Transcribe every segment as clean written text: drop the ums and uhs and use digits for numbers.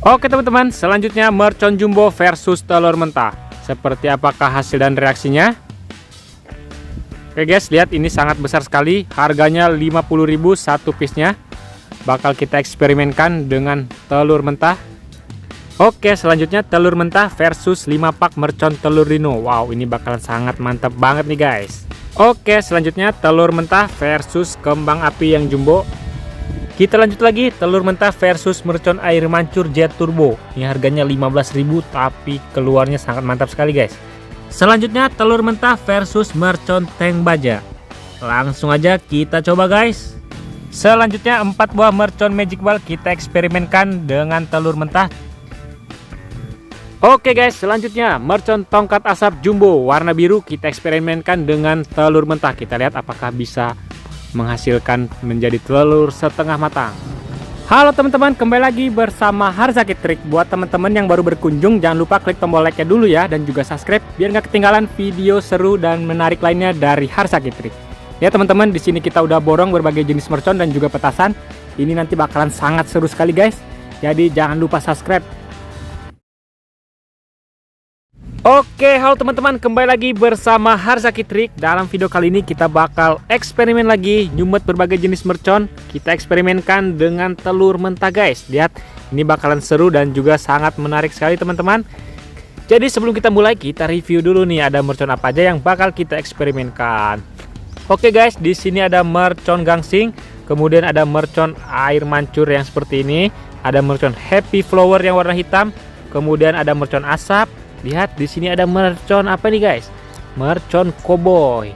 Oke teman-teman, selanjutnya mercon jumbo versus telur mentah. Seperti apakah hasil dan reaksinya? Oke guys, lihat ini sangat besar sekali. Harganya 50.000 satu piece-nya. Bakal kita eksperimenkan dengan telur mentah. Oke, selanjutnya telur mentah versus 5 pak mercon telur dino. Wow, ini bakalan sangat mantap banget nih guys. Oke, selanjutnya telur mentah versus kembang api yang jumbo. Kita lanjut lagi, telur mentah versus mercon air mancur jet turbo. Ini harganya 15.000 tapi keluarnya sangat mantap sekali guys. Selanjutnya telur mentah versus mercon tank baja. Langsung aja kita coba guys. Selanjutnya 4 buah mercon magic ball kita eksperimenkan dengan telur mentah. Oke guys, selanjutnya mercon tongkat asap jumbo warna biru kita eksperimenkan dengan telur mentah. Kita lihat apakah bisa menghasilkan menjadi telur setengah matang. Halo teman-teman, kembali lagi bersama Harzaki Trik. Buat teman-teman yang baru berkunjung, jangan lupa klik tombol like-nya dulu ya, dan juga subscribe biar nggak ketinggalan video seru dan menarik lainnya dari Harzaki Trik. Ya teman-teman, di sini kita udah borong berbagai jenis mercon dan juga petasan. Ini nanti bakalan sangat seru sekali guys. Jadi jangan lupa subscribe. Oke, halo teman-teman, kembali lagi bersama Harzaki Trik. Dalam video kali ini kita bakal eksperimen lagi nyumet berbagai jenis mercon. Kita eksperimenkan dengan telur mentah guys. Lihat, ini bakalan seru dan juga sangat menarik sekali teman-teman. Jadi sebelum kita mulai, kita review dulu nih ada mercon apa aja yang bakal kita eksperimenkan. Oke guys, di sini ada mercon gangsing, kemudian ada mercon air mancur yang seperti ini, ada mercon happy flower yang warna hitam, kemudian ada mercon asap. Lihat di sini ada mercon apa nih guys? Mercon cowboy.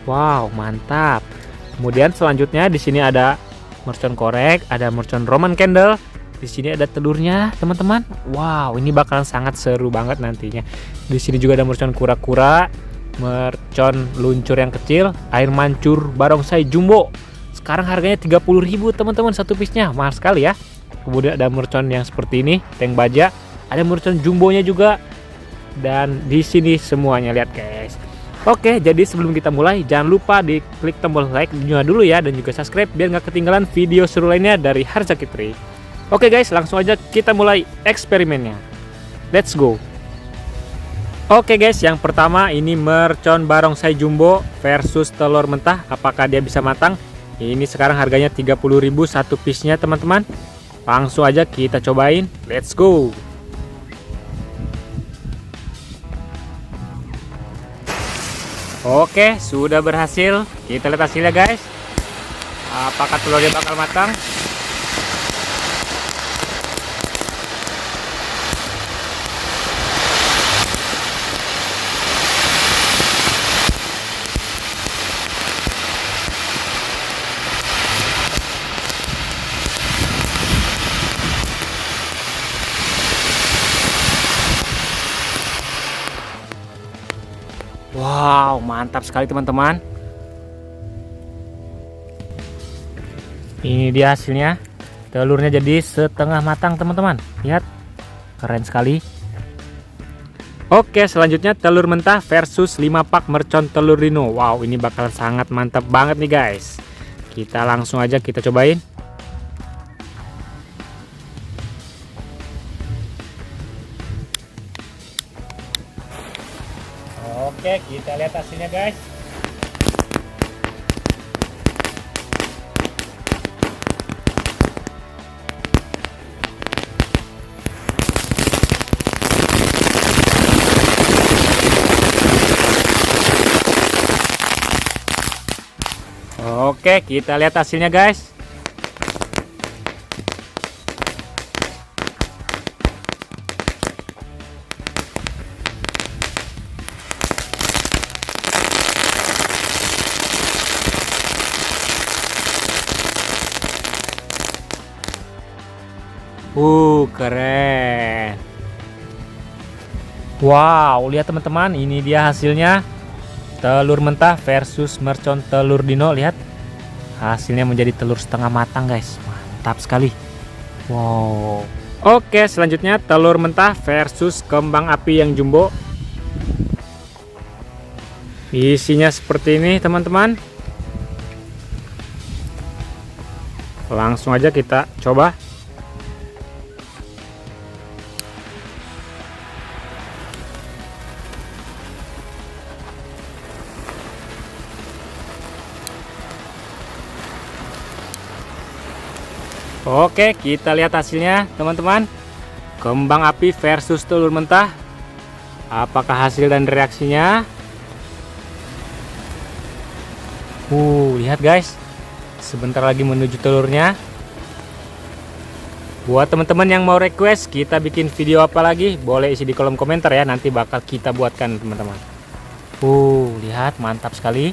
Wow, mantap. Kemudian selanjutnya di sini ada mercon korek, ada mercon roman candle. Di sini ada telurnya, teman-teman. Wow, ini bakalan sangat seru banget nantinya. Di sini juga ada mercon kura-kura, mercon luncur yang kecil, air mancur barongsai jumbo. Sekarang harganya 30.000 teman-teman satu piece-nya. Mahal sekali ya. Kemudian ada mercon yang seperti ini, tank baja. Ada mercon jumbonya juga, dan di sini semuanya lihat guys. Oke, jadi sebelum kita mulai jangan lupa diklik tombol like dulu ya, dan juga subscribe biar nggak ketinggalan video seru lainnya dari Harzaki Trik. Oke guys, langsung aja kita mulai eksperimennya. Let's go. Oke guys, yang pertama ini mercon barongsai jumbo versus telur mentah. Apakah dia bisa matang? Ini sekarang harganya 30.000 satu piece-nya teman-teman. Langsung aja kita cobain. Let's go. Oke, sudah berhasil. Kita lihat hasilnya guys. Apakah telurnya bakal matang? Wow, mantap sekali teman-teman. Ini dia hasilnya. Telurnya jadi setengah matang teman-teman. Lihat, keren sekali. Oke, selanjutnya telur mentah versus 5 pak mercon telur dino. Wow, ini bakalan sangat mantap banget nih guys. Kita langsung aja kita cobain. Oke, kita lihat hasilnya guys. Oke, kita lihat hasilnya guys. Keren. Wow, lihat teman-teman, ini dia hasilnya. Telur mentah versus mercon telur dino. Lihat, hasilnya menjadi telur setengah matang guys. Mantap sekali. Wow. Oke, selanjutnya telur mentah versus kembang api yang jumbo. Isinya seperti ini teman-teman. Langsung aja kita coba. Oke, kita lihat hasilnya teman-teman. Kembang api versus telur mentah. Apakah hasil dan reaksinya? Lihat guys. Sebentar lagi menuju telurnya. Buat teman-teman yang mau request kita bikin video apa lagi, boleh isi di kolom komentar ya. Nanti bakal kita buatkan teman-teman. Lihat mantap sekali.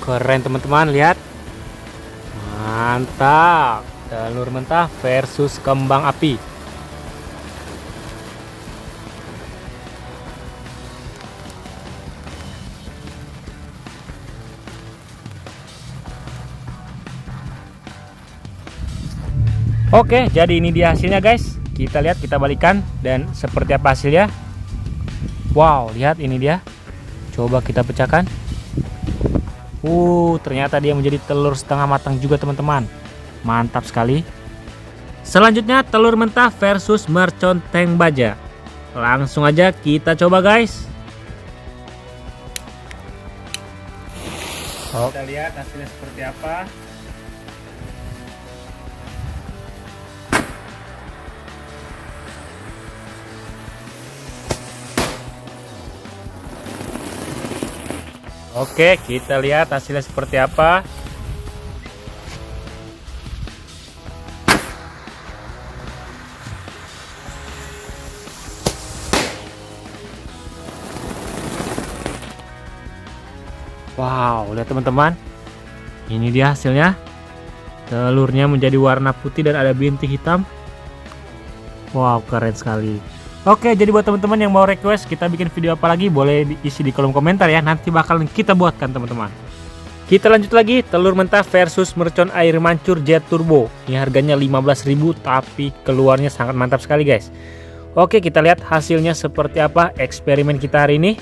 Keren teman-teman, lihat. Mantap. Telur mentah versus kembang api. Oke, jadi ini dia hasilnya guys. Kita lihat, kita balikan dan seperti apa hasilnya. Wow, lihat ini dia. Coba kita pecahkan. Ternyata dia menjadi telur setengah matang juga teman-teman. Mantap sekali. Selanjutnya telur mentah versus mercon tank baja. Langsung aja kita coba guys. Kita lihat hasilnya seperti apa. Oke, kita lihat hasilnya seperti apa. Wow, lihat teman-teman. Ini dia hasilnya. Telurnya menjadi warna putih dan ada bintik hitam. Wow, keren sekali. Oke, jadi buat teman-teman yang mau request kita bikin video apa lagi, boleh isi di kolom komentar ya. Nanti bakalan kita buatkan teman-teman. Kita lanjut lagi, telur mentah versus mercon air mancur jet turbo. Ini harganya 15.000 tapi keluarnya sangat mantap sekali guys. Oke, kita lihat hasilnya seperti apa eksperimen kita hari ini.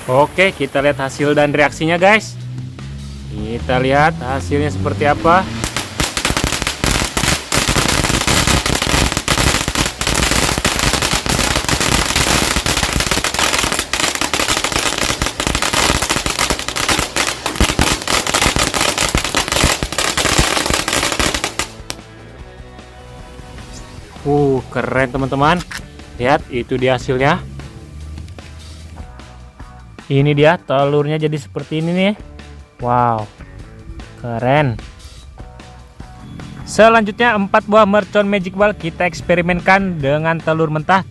Oke, kita lihat hasil dan reaksinya guys. Kita lihat hasilnya seperti apa. Keren teman-teman. Lihat, itu dia hasilnya. Ini dia telurnya jadi seperti ini nih. Wow, keren. Selanjutnya 4 buah mercon magic ball kita eksperimenkan dengan telur mentah.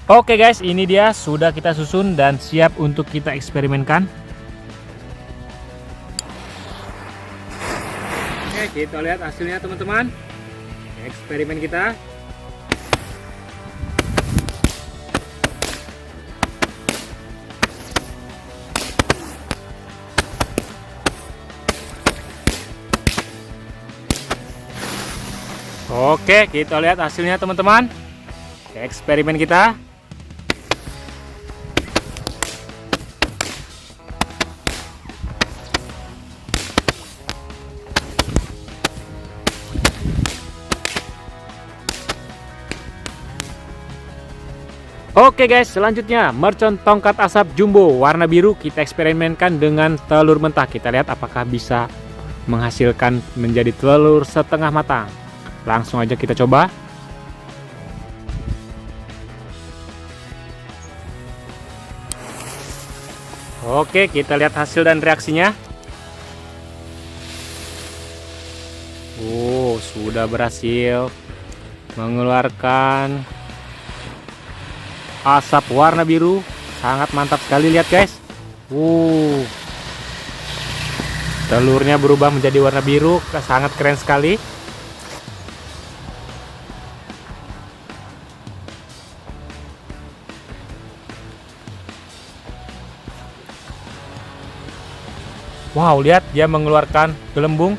Oke guys, ini dia sudah kita susun dan siap untuk kita eksperimenkan. Oke, kita lihat hasilnya teman-teman. Eksperimen kita. Oke, kita lihat hasilnya teman-teman. Eksperimen kita. Oke guys, selanjutnya mercon tongkat asap jumbo warna biru kita eksperimenkan dengan telur mentah. Kita lihat apakah bisa menghasilkan menjadi telur setengah matang. Langsung aja kita coba. Oke, kita lihat hasil dan reaksinya. Sudah berhasil mengeluarkan asap warna biru. Sangat mantap sekali, lihat guys. Telurnya berubah menjadi warna biru, sangat keren sekali. Wow, lihat dia mengeluarkan gelembung.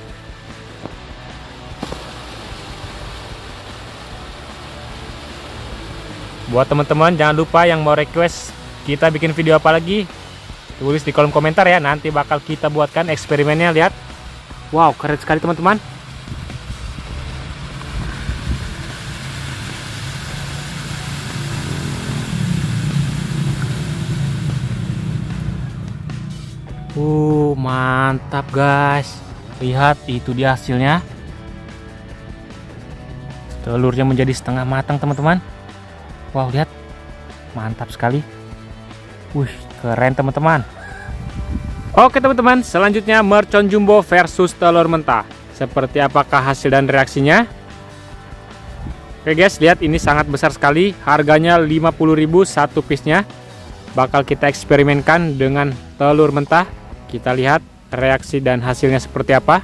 Buat teman-teman jangan lupa yang mau request kita bikin video apa lagi, tulis di kolom komentar ya, nanti bakal kita buatkan eksperimennya. Lihat, wow keren sekali teman-teman. Mantap guys, lihat itu dia hasilnya. Telurnya menjadi setengah matang teman-teman. Wow, lihat, mantap sekali. Wih, keren teman-teman. Oke teman-teman, selanjutnya mercon jumbo versus telur mentah. Seperti apakah hasil dan reaksinya? Oke guys, lihat ini sangat besar sekali. Harganya 50.000 satu piece-nya. Bakal kita eksperimenkan dengan telur mentah. Kita lihat reaksi dan hasilnya seperti apa.